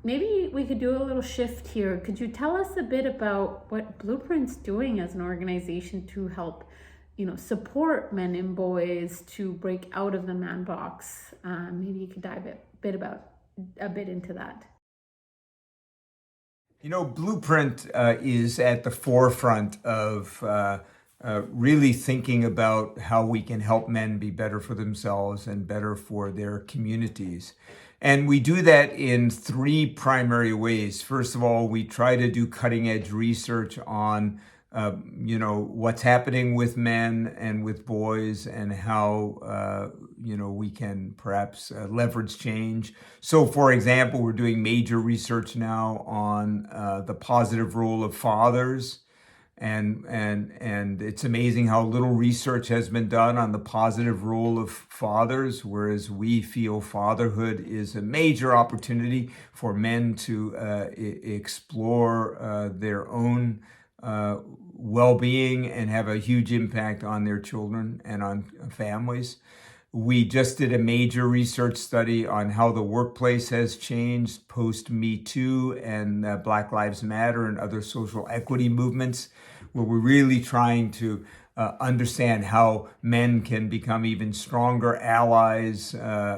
maybe we could do a little shift here. Could you tell us a bit about what Blueprint's doing as an organization to help, support men and boys to break out of the man box? Maybe you could dive a bit into that. Blueprint is at the forefront of really thinking about how we can help men be better for themselves and better for their communities. And we do that in three primary ways. First of all, we try to do cutting edge research on what's happening with men and with boys and how, we can perhaps leverage change. So, for example, we're doing major research now on the positive role of fathers. And it's amazing how little research has been done on the positive role of fathers, whereas we feel fatherhood is a major opportunity for men to explore their own well-being and have a huge impact on their children and on families. We just did a major research study on how the workplace has changed post Me Too and Black Lives Matter and other social equity movements, where we're really trying to understand how men can become even stronger allies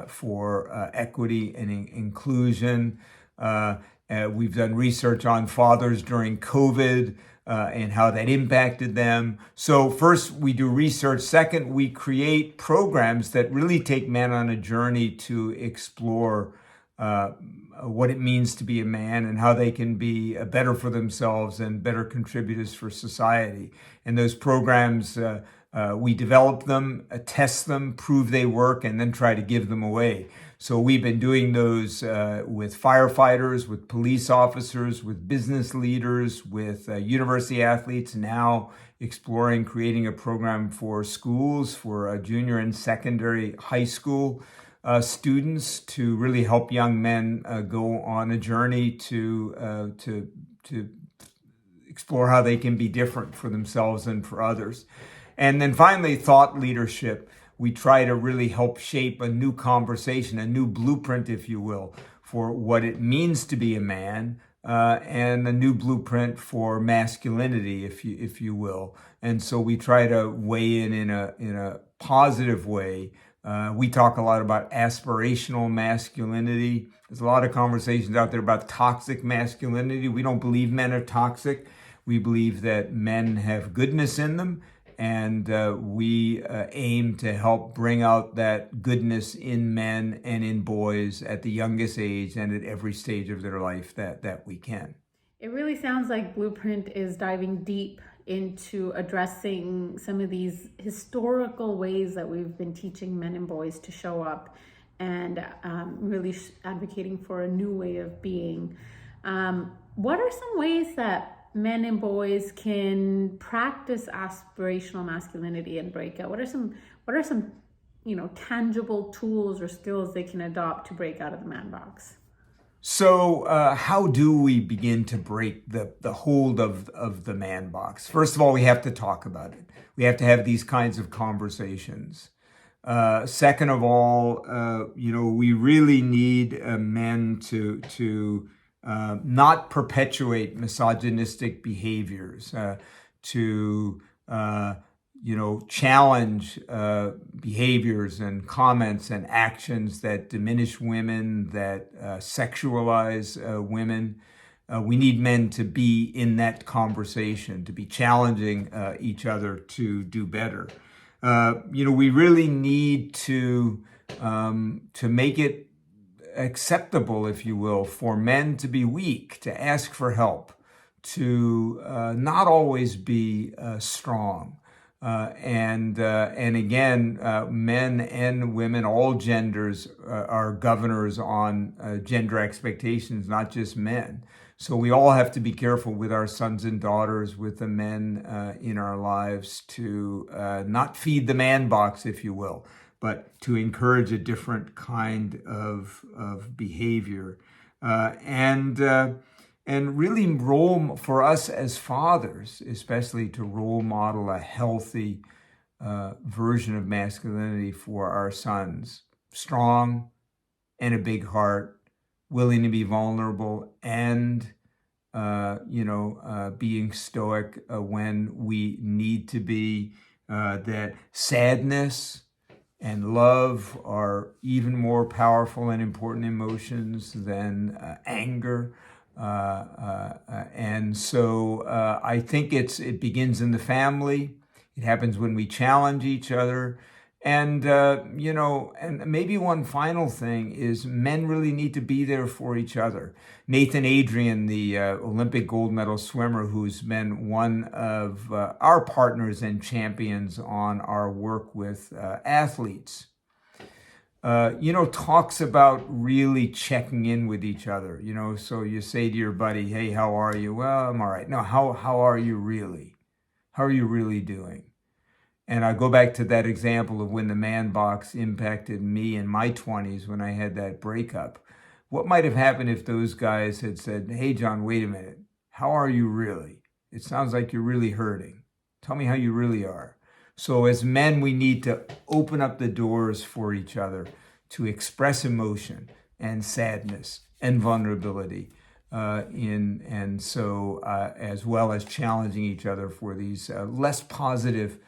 for equity and inclusion. We've done research on fathers during COVID and how that impacted them. So first, we do research. Second, we create programs that really take men on a journey to explore what it means to be a man and how they can be better for themselves and better contributors for society. And those programs, we develop them, test them, prove they work, and then try to give them away. So we've been doing those with firefighters, with police officers, with business leaders, with university athletes, now exploring creating a program for schools, for junior and secondary high school students, to really help young men go on a journey to explore how they can be different for themselves and for others. And then finally, thought leadership. We try to really help shape a new conversation, a new blueprint, if you will, for what it means to be a man, and a new blueprint for masculinity, if you will. And so we try to weigh in a positive way. We talk a lot about aspirational masculinity. There's a lot of conversations out there about toxic masculinity. We don't believe men are toxic. We believe that men have goodness in them, and we aim to help bring out that goodness in men and in boys at the youngest age and at every stage of their life that we can. It really sounds like Blueprint is diving deep into addressing some of these historical ways that we've been teaching men and boys to show up, and really advocating for a new way of being. What are some ways that men and boys can practice aspirational masculinity and breakout? What are some tangible tools or skills they can adopt to break out of the man box? So how do we begin to break the hold of the man box? First of all, we have to talk about it. We have to have these kinds of conversations. Second of all, we really need men to not perpetuate misogynistic behaviors, to challenge behaviors and comments and actions that diminish women, that sexualize women. We need men to be in that conversation, to be challenging each other to do better. We really need to make it acceptable, if you will, for men to be weak, to ask for help, to not always be strong. And again, men and women, all genders, are governors on gender expectations, not just men. So we all have to be careful with our sons and daughters, with the men in our lives, to not feed the man box, if you will, but to encourage a different kind of behavior. And really role for us as fathers, especially to role model a healthy version of masculinity for our sons. Strong and a big heart, willing to be vulnerable, and being stoic when we need to be. That sadness and love are even more powerful and important emotions than anger. And so I think it begins in the family. It happens when we challenge each other. And, and maybe one final thing is men really need to be there for each other. Nathan Adrian, the Olympic gold medal swimmer, who's been one of our partners and champions on our work with athletes, talks about really checking in with each other. So you say to your buddy, hey, how are you? Well, I'm all right. No, how are you really? How are you really doing? And I go back to that example of when the ManBox impacted me in my 20s when I had that breakup. What might have happened if those guys had said, hey, John, wait a minute. How are you really? It sounds like you're really hurting. Tell me how you really are. So as men, we need to open up the doors for each other to express emotion and sadness and vulnerability. As well as challenging each other for these less positive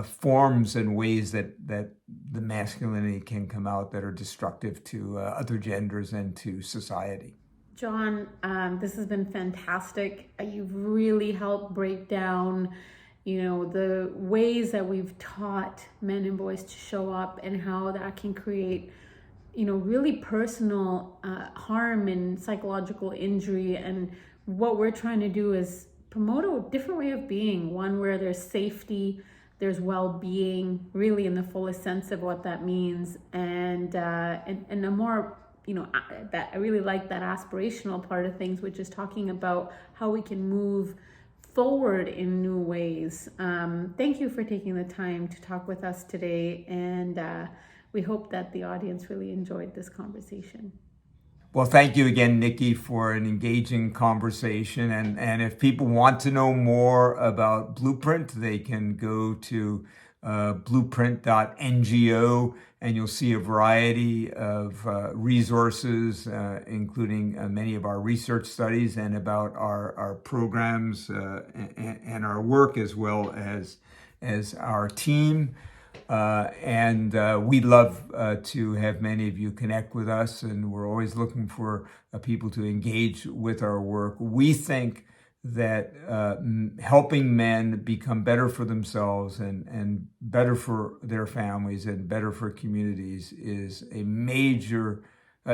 forms and ways that the masculinity can come out that are destructive to other genders and to society. John, this has been fantastic. You've really helped break down, the ways that we've taught men and boys to show up and how that can create, really personal harm and psychological injury. And what we're trying to do is promote a different way of being, one where there's safety, there's well-being, really in the fullest sense of what that means, and a more, that I really like that aspirational part of things, which is talking about how we can move forward in new ways. Thank you for taking the time to talk with us today, and we hope that the audience really enjoyed this conversation. Well, thank you again, Nikki, for an engaging conversation. And if people want to know more about Blueprint, they can go to blueprint.ngo, and you'll see a variety of resources, including many of our research studies and about our programs and our work, as well as our team. We'd love to have many of you connect with us, and we're always looking for people to engage with our work. We think that helping men become better for themselves and better for their families and better for communities is a major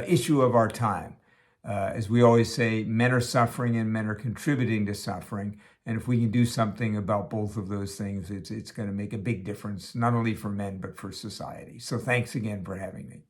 issue of our time. As we always say, men are suffering and men are contributing to suffering. And if we can do something about both of those things, it's going to make a big difference, not only for men, but for society. So thanks again for having me.